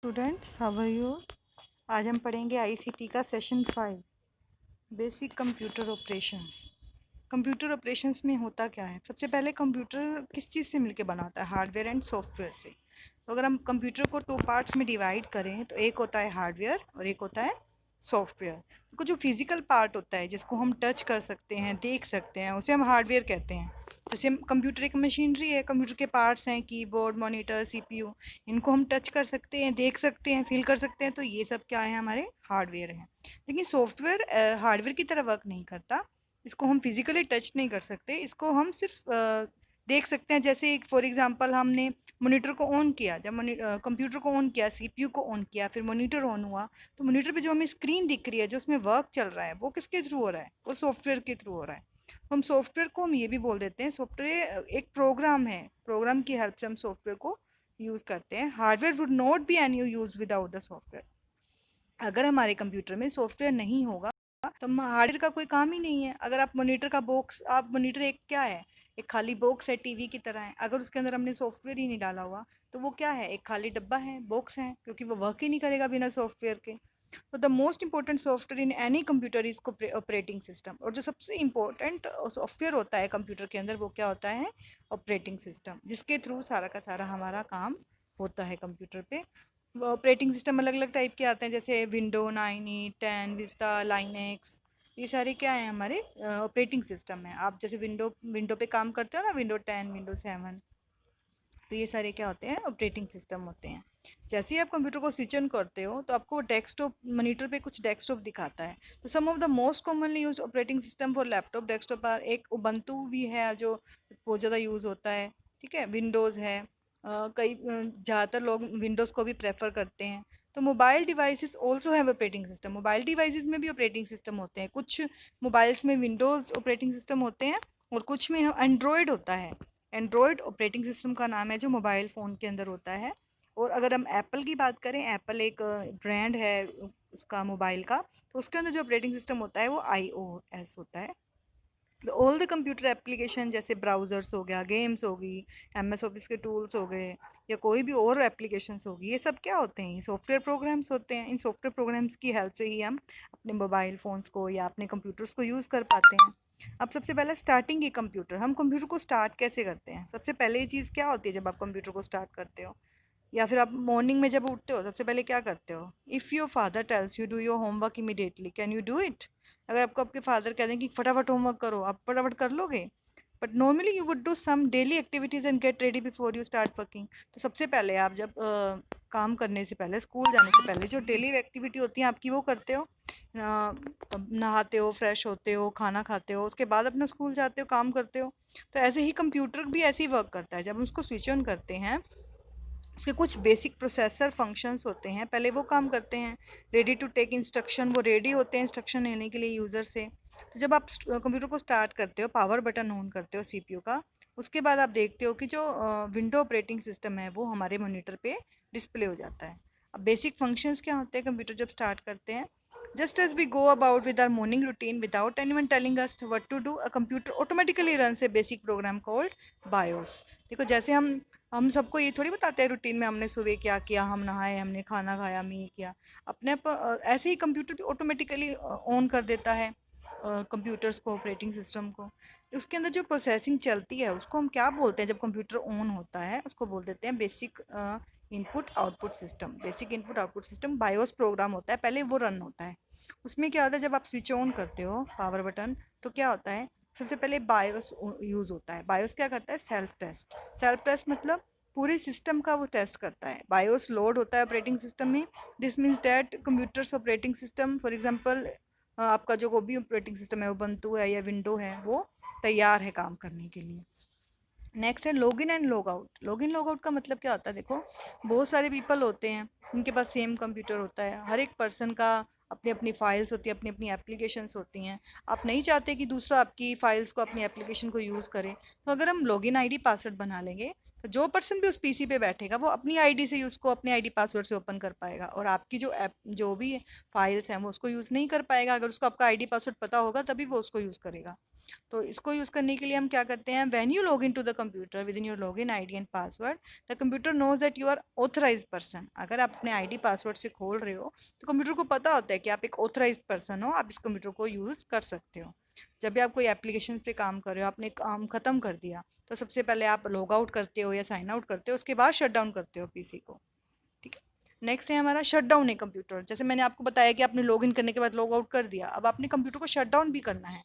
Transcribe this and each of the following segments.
Students, how are you? आज हम पढ़ेंगे आईसीटी का session 5, basic computer operations. Computer operations में होता क्या है? सबसे पहले कंप्यूटर किस चीज़ से मिलके बना होता है? हार्डवेयर एंड सॉफ्टवेयर से। तो अगर हम कंप्यूटर को 2 पार्ट्स में डिवाइड करें तो एक होता है हार्डवेयर और एक होता है सॉफ्टवेयर। तो जो फिजिकल पार्ट होता है जिसको हम टच कर सकते हैं, देख सकते हैं, उसे हम हार्डवेयर कहते हैं। जैसे हम कंप्यूटर एक मशीनरी है, कंप्यूटर के पार्ट्स हैं कीबोर्ड, मॉनिटर, सीपीयू। इनको हम टच कर सकते हैं, देख सकते हैं, फील कर सकते हैं, तो ये सब क्या है? हमारे हार्डवेयर हैं। लेकिन सॉफ्टवेयर हार्डवेयर की तरह वर्क नहीं करता। इसको हम फिजिकली टच नहीं कर सकते, इसको हम सिर्फ देख सकते हैं। जैसे फॉर एग्जांपल हमने मॉनिटर को ऑन किया, जब कंप्यूटर को ऑन किया, सीपीयू को ऑन किया, फिर मॉनिटर ऑन हुआ, तो मॉनिटर पे जो हमें स्क्रीन दिख रही है, जो उसमें वर्क चल रहा है, वो किसके थ्रू हो रहा है? वो सॉफ्टवेयर के थ्रू हो रहा है। हम सॉफ्टवेयर को हम ये भी बोल देते हैं, सॉफ्टवेयर एक प्रोग्राम है, प्रोग्राम की हेल्प से हम सॉफ्टवेयर को यूज़ करते हैं। Hardware would not be any use without the software. अगर हमारे कंप्यूटर में सॉफ्टवेयर नहीं होगा तो हार्डवेयर का कोई काम ही नहीं है। अगर आप मॉनिटर का बॉक्स, आप मॉनिटर एक क्या है? एक खाली बॉक्स है, टीवी की तरह है। अगर उसके अंदर हमने सॉफ्टवेयर ही नहीं डाला हुआ तो वो क्या है? एक खाली डब्बा है, बॉक्स है, क्योंकि वो वर्क ही नहीं करेगा बिना सॉफ्टवेयर के। तो the most important software in any computer is operating system. और जो सबसे इंपॉर्टेंट सॉफ्टवेयर होता है कंप्यूटर के अंदर, वो क्या होता है? ऑपरेटिंग सिस्टम, जिसके थ्रू सारा का सारा हमारा काम होता है कंप्यूटर पे। ऑपरेटिंग सिस्टम अलग अलग टाइप के आते हैं, जैसे विंडो 9, 10, विस्टा, लाइनेक्स। ये सारे क्या है? हमारे ऑपरेटिंग सिस्टम है। आप जैसे विंडो विंडो पे काम करते हो ना, विंडो 10, विंडो 7, तो ये सारे क्या होते हैं? ऑपरेटिंग सिस्टम होते हैं। जैसे ही आप कंप्यूटर को स्विच ऑन करते हो तो आपको डेस्कटॉप, मॉनिटर पे कुछ डेस्कटॉप दिखाता है। तो some of the most commonly used operating system for laptop desktop पर एक उबंटू भी है जो बहुत ज़्यादा यूज़ होता है। ठीक है, विंडोज़ है। ज़्यादातर लोग विंडोज़ को भी प्रेफर करते हैं। तो mobile devices also have operating system. Mobile devices में भी ऑपरेटिंग सिस्टम होते हैं। कुछ मोबाइल्स में विंडोज़ ऑपरेटिंग सिस्टम होते हैं और कुछ में एंड्रॉयड होता है। एंड्रॉयड ऑपरेटिंग सिस्टम का नाम है जो मोबाइल फ़ोन के अंदर होता है। और अगर हम एप्पल की बात करें, एप्पल एक ब्रांड है उसका मोबाइल का, तो उसके अंदर जो ऑपरेटिंग सिस्टम होता है वो iOS होता है। ऑल द कंप्यूटर एप्लीकेशन, जैसे ब्राउज़र्स हो गया, गेम्स होगी, MS ऑफिस के टूल्स हो गए, या कोई भी और एप्लीकेशंस होगी, ये सब क्या होते हैं? ये सॉफ्टवेयर प्रोग्राम्स होते हैं। इन सॉफ्टवेयर प्रोग्राम्स की हेल्प से ही हम अपने मोबाइल फ़ोन्स को या अपने कंप्यूटर्स को यूज़ कर पाते हैं। अब सबसे पहले स्टार्टिंग की कंप्यूटर, हम कंप्यूटर को स्टार्ट कैसे करते हैं? सबसे पहले ये चीज़ क्या होती है जब आप कंप्यूटर को स्टार्ट करते हो? या फिर आप मॉर्निंग में जब उठते हो सबसे पहले क्या करते हो? If your father tells you do your homework immediately, can you do it? अगर आपको आपके फादर कह दें कि फटाफट होमवर्क करो, आप फटाफट कर लोगे? But normally you would do some daily activities and get ready before you start working. तो सबसे पहले आप जब काम करने से पहले, स्कूल जाने से पहले, जो डेली एक्टिविटी होती है आपकी, वो करते हो। नहाते हो, फ्रेश होते हो, खाना खाते हो, उसके बाद अपना स्कूल जाते हो, काम करते हो। तो ऐसे ही कंप्यूटर भी ऐसे ही वर्क करता है। जब हम उसको स्विच ऑन करते हैं, उसके कुछ बेसिक प्रोसेसर फंक्शंस होते हैं, पहले वो काम करते हैं। रेडी टू टेक इंस्ट्रक्शन, वो रेडी होते हैं इंस्ट्रक्शन लेने के लिए यूज़र से। तो जब आप कंप्यूटर को स्टार्ट करते हो, पावर बटन ऑन करते हो सीपीयू का, उसके बाद आप देखते हो कि जो विंडो ऑपरेटिंग सिस्टम है वो हमारे मॉनिटर पे डिस्प्ले हो जाता है। अब बेसिक फंक्शंस क्या होते हैं कंप्यूटर जब स्टार्ट करते हैं? Just as we go about with our morning routine without anyone telling us what to do, a computer automatically runs a basic program called BIOS. देखो, जैसे हम सबको ये थोड़ी बताते हैं रूटीन में हमने सुबह क्या किया, हम नहाए, हमने खाना खाया, हमने ये किया। अपने आप ऐसे ही कंप्यूटर भी ऑटोमेटिकली ऑन कर देता है कंप्यूटर्स को, ऑपरेटिंग सिस्टम को। उसके अंदर जो प्रोसेसिंग चलती है उसको हम क्या बोलते हैं? जब कंप्यूटर ऑन होता है उसको बोल देते हैं basic input output system. Basic input output system BIOS program होता है, पहले वो रन होता है। उसमें क्या होता है, जब आप स्विच ऑन करते हो पावर बटन, तो क्या होता है? सबसे पहले बायोस यूज़ होता है। बायोस क्या करता है? Self test. सेल्फ टेस्ट मतलब पूरे सिस्टम का वो टेस्ट करता है। बायोस लोड होता है ऑपरेटिंग सिस्टम में। This means that computers operating system, for example आपका जो कोई भी ऑपरेटिंग सिस्टम है, उबंटू है या विंडो है, वो तैयार है काम करने के लिए। नेक्स्ट है login and log out. Login log out का मतलब क्या होता है? देखो, बहुत सारे पीपल होते हैं, उनके पास सेम कंप्यूटर होता है। हर एक पर्सन का अपनी अपनी फाइल्स होती है, अपनी अपनी एप्लीकेशंस होती हैं। आप नहीं चाहते कि दूसरा आपकी फाइल्स को, अपनी एप्लीकेशन को यूज़ करे, तो अगर हम लॉगिन आईडी पासवर्ड बना लेंगे तो जो पर्सन भी उस पीसी पे बैठेगा वो अपनी आईडी से उसको अपनी आईडी पासवर्ड से ओपन कर पाएगा, और आपकी जो ऐप, जो भी फाइल्स हैं, वो उसको यूज़ नहीं कर पाएगा। अगर उसको आपका आईडी पासवर्ड पता होगा तभी वो उसको यूज़ करेगा। तो इसको यूज़ करने के लिए हम क्या करते हैं, when you log in to the computer with in your login ID and password, the computer knows that you are authorised person. अगर आप अपने आईडी पासवर्ड से खोल रहे हो तो कंप्यूटर को पता होता है कि आप एक ऑथराइज्ड पर्सन हो, आप इस कंप्यूटर को यूज़ कर सकते हो। जब भी आप कोई एप्लीकेशन पे काम कर रहे हो, आपने काम ख़त्म कर दिया, तो सबसे पहले आप लॉग आउट करते हो या साइन आउट करते हो, उसके बाद शट डाउन करते हो पीसी को। ठीक है। नेक्स्ट है हमारा शट डाउन है कंप्यूटर। जैसे मैंने आपको बताया कि आपने लॉग इन करने के बाद लॉग आउट कर दिया, अब आपने कंप्यूटर को शट डाउन भी करना है।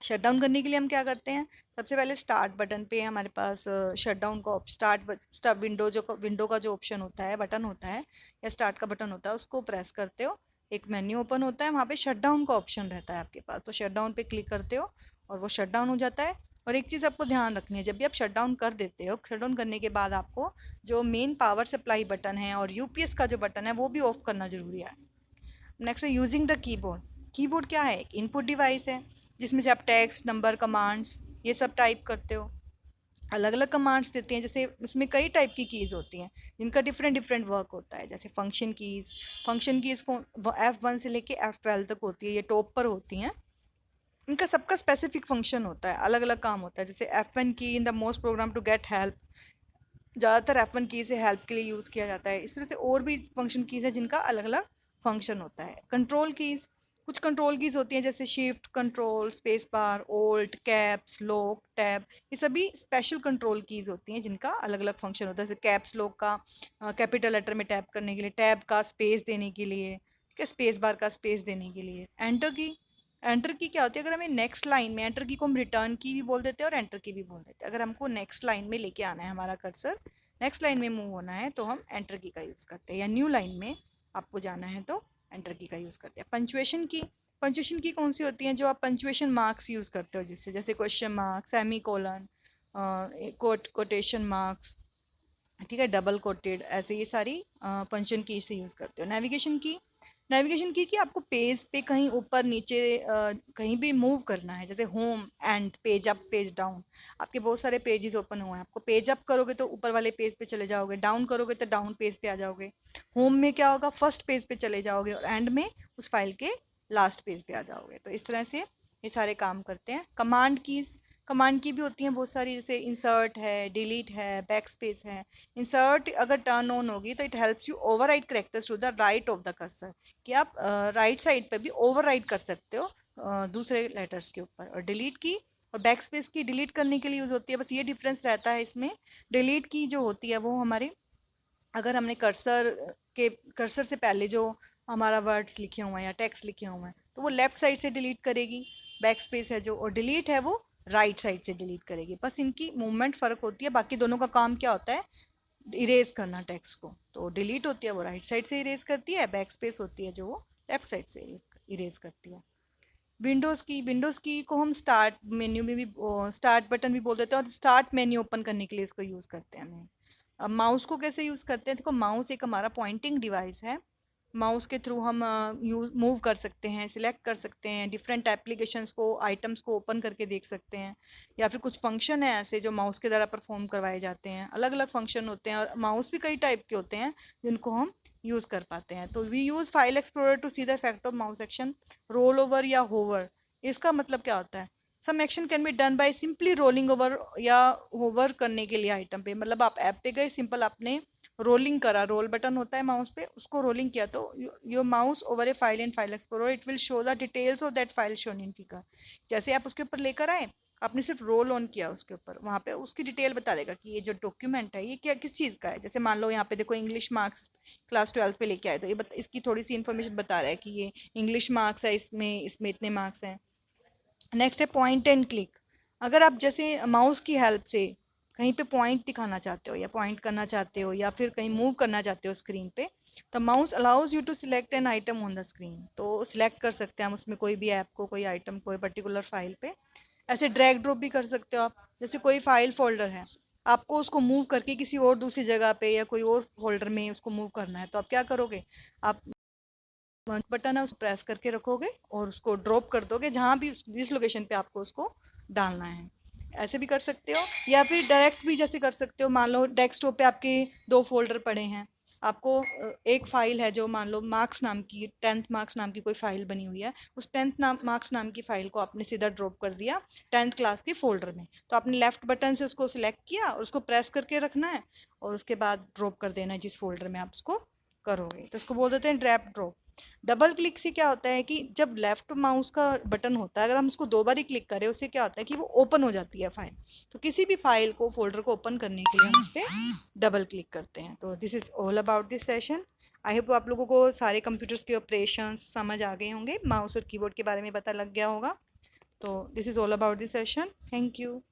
शट डाउन करने के लिए हम क्या करते हैं, सबसे पहले स्टार्ट बटन पे हमारे पास शट डाउन का स्टार्ट विंडो का जो ऑप्शन होता है, बटन होता है या स्टार्ट का बटन होता है, उसको प्रेस करते हो, एक मेन्यू ओपन होता है, वहाँ पे शट डाउन का ऑप्शन रहता है आपके पास, तो शट डाउन पे क्लिक करते हो और वो शट डाउन हो जाता है। और एक चीज़ आपको ध्यान रखनी है, जब भी आप शट डाउन कर देते हो, शट डाउन करने के बाद आपको जो मेन पावर सप्लाई बटन है और यूपीएस का जो बटन है वो भी ऑफ करना जरूरी है। नेक्स्ट है यूजिंग द कीबोर्ड। कीबोर्ड क्या है, एक इनपुट डिवाइस है जिसमें से आप टेक्स्ट, नंबर, कमांड्स ये सब टाइप करते हो। अलग अलग कमांड्स देते हैं, जैसे इसमें कई टाइप की कीज़ होती हैं जिनका डिफरेंट डिफरेंट वर्क होता है। जैसे फंक्शन कीज़ को F1 से लेके F12 तक होती है, ये टॉप पर होती हैं। इनका सबका स्पेसिफिक फंक्शन होता है, अलग अलग काम होता है। जैसे F1 key in the most program to get help, ज़्यादातर F1 की से हेल्प के लिए यूज़ किया जाता है। इस तरह से और भी फंक्शन कीज़ है जिनका अलग अलग फंक्शन होता है। कंट्रोल कीज़, कुछ कंट्रोल कीज़ होती हैं जैसे shift control, space bar, alt, caps lock, tab, ये सभी स्पेशल कंट्रोल कीज़ होती हैं जिनका अलग अलग फंक्शन होता है। जैसे कैप्स लॉक का कैपिटल लेटर में टैप करने के लिए, टैब का स्पेस देने के लिए, ठीक है, स्पेस बार का स्पेस देने के लिए। एंटर की क्या होती है, अगर हमें नेक्स्ट लाइन में, एंटर की को हम रिटर्न की भी बोल देते हैं और एंटर की भी बोल देते हैं। अगर हमको नेक्स्ट लाइन में लेके आना है, हमारा कर्सर नेक्स्ट लाइन में मूव होना है, तो हम एंटर की का यूज़ करते हैं, या न्यू लाइन में आपको जाना है तो एंटर की का यूज़ करते हैं। पंचुएशन की कौन सी होती हैं, जो आप पंचुएशन मार्क्स यूज़ करते हो, जिससे जैसे question mark, semi colon, quotation marks, ठीक है, डबल कोटेड, ऐसे ये सारी पंचुएशन की से यूज़ करते हो। नेविगेशन की आपको पेज पे कहीं ऊपर नीचे कहीं भी मूव करना है, जैसे home and page up page down, आपके बहुत सारे पेजेस ओपन हुए हैं, आपको पेज अप करोगे तो ऊपर वाले पेज पे चले जाओगे, डाउन करोगे तो डाउन पेज पे आ जाओगे। होम में क्या होगा, फर्स्ट पेज पे चले जाओगे और एंड में उस फाइल के लास्ट पेज पे आ जाओगे। तो इस तरह से ये सारे काम करते हैं। कमांड की भी होती हैं बहुत सारी, जैसे इंसर्ट है, डिलीट है, बैक स्पेस है। इंसर्ट अगर टर्न ऑन होगी तो it helps you overwrite characters to the right of the cursor, कि आप राइट साइड पे भी ओवरराइट कर सकते हो दूसरे लेटर्स के ऊपर। और डिलीट की और बैक स्पेस की डिलीट करने के लिए यूज़ होती है, बस ये डिफरेंस रहता है इसमें। डिलीट की जो होती है वो हमारे, अगर हमने कर्सर से पहले जो हमारा वर्ड्स लिखे हुए हैं या टेक्स्ट लिखे हुए हैं तो वो लेफ्ट साइड से डिलीट करेगी, बैक स्पेस है जो, और डिलीट है वो राइट साइड से डिलीट करेगी। बस इनकी मूवमेंट फ़र्क होती है, बाकी दोनों का काम क्या होता है, इरेज करना टेक्स्ट को। तो डिलीट होती है वो राइट साइड से इरेज करती है, बैक स्पेस होती है जो वो लेफ्ट साइड से इरेज करती है। विंडोज़ की को हम स्टार्ट मेन्यू में भी, स्टार्ट बटन भी बोल देते हैं, और स्टार्ट मेन्यू ओपन करने के लिए इसको यूज़ करते हैं हमें। अब माउस को कैसे यूज़ करते हैं, देखो माउस एक हमारा पॉइंटिंग डिवाइस है। माउस के थ्रू हम मूव कर सकते हैं, सिलेक्ट कर सकते हैं, डिफरेंट एप्लीकेशंस को, आइटम्स को ओपन करके देख सकते हैं, या फिर कुछ फंक्शन है ऐसे जो माउस के द्वारा परफॉर्म करवाए जाते हैं। अलग अलग फंक्शन होते हैं और माउस भी कई टाइप के होते हैं जिनको हम यूज़ कर पाते हैं। तो we use file explorer to see the effect of mouse action, roll over या होवर। इसका मतलब क्या होता है, some action can be done by simply rolling over या होवर करने के लिए आइटम पे, मतलब आप ऐप पे गए, सिंपल आपने रोलिंग करा, रोल बटन होता है माउस पे, उसको रोलिंग किया, तो your mouse over A file in file explorer it will show the details of that file shown in figure. जैसे आप उसके ऊपर लेकर आए, आपने सिर्फ रोल ऑन किया उसके ऊपर, वहाँ पे उसकी डिटेल बता देगा कि ये जो डॉक्यूमेंट है ये क्या किस चीज़ का है। जैसे मान लो यहाँ पे देखो इंग्लिश मार्क्स क्लास 12 पे लेके आए, तो इसकी थोड़ी सी इन्फॉर्मेशन बता रहा है कि ये इंग्लिश मार्क्स है, इसमें इसमें इतने मार्क्स हैं। नेक्स्ट है पॉइंट एंड क्लिक। अगर आप जैसे माउस की हेल्प से कहीं पे पॉइंट दिखाना चाहते हो या पॉइंट करना चाहते हो या फिर कहीं मूव करना चाहते हो स्क्रीन पे, तो mouse allows you to select an item on the screen. तो सिलेक्ट कर सकते हैं हम उसमें कोई भी ऐप को, कोई आइटम, कोई पर्टिकुलर फाइल पे। ऐसे ड्रैग ड्रॉप भी कर सकते हो आप, जैसे कोई फाइल फोल्डर है, आपको उसको मूव करके किसी और दूसरी जगह पे या कोई और फोल्डर में उसको मूव करना है, तो आप क्या करोगे, आप बटन है उसको प्रेस करके रखोगे और उसको ड्रॉप कर दोगे जहाँ भी जिस लोकेशन पे आपको उसको डालना है। ऐसे भी कर सकते हो, या फिर डायरेक्ट भी जैसे कर सकते हो, मान लो डेस्कटॉप पे आपके 2 फोल्डर पड़े हैं, आपको एक फ़ाइल है जो मान लो मार्क्स नाम की 10th मार्क्स नाम की कोई फ़ाइल बनी हुई है, उस 10th मार्क्स नाम की फ़ाइल को आपने सीधा ड्रॉप कर दिया 10th क्लास के फ़ोल्डर में। तो आपने लेफ़्ट बटन से उसको सिलेक्ट किया और उसको प्रेस करके रखना है और उसके बाद ड्रॉप कर देना है जिस फ़ोल्डर में आप उसको करोगे। तो उसको बोल देते हैं ड्रैग ड्रॉप। डबल क्लिक से क्या होता है कि जब लेफ़्ट माउस का बटन होता है, अगर हम उसको 2 बार ही क्लिक करें, उससे क्या होता है कि वो ओपन हो जाती है फ़ाइल। तो किसी भी फ़ाइल को, फ़ोल्डर को ओपन करने के लिए हम उस पे डबल क्लिक करते हैं। तो this is all about this session. I hope आप लोगों को सारे कंप्यूटर्स के ऑपरेशंस समझ आ गए होंगे, माउस और कीबोर्ड के बारे में पता लग गया होगा। तो this is all about this session. Thank you.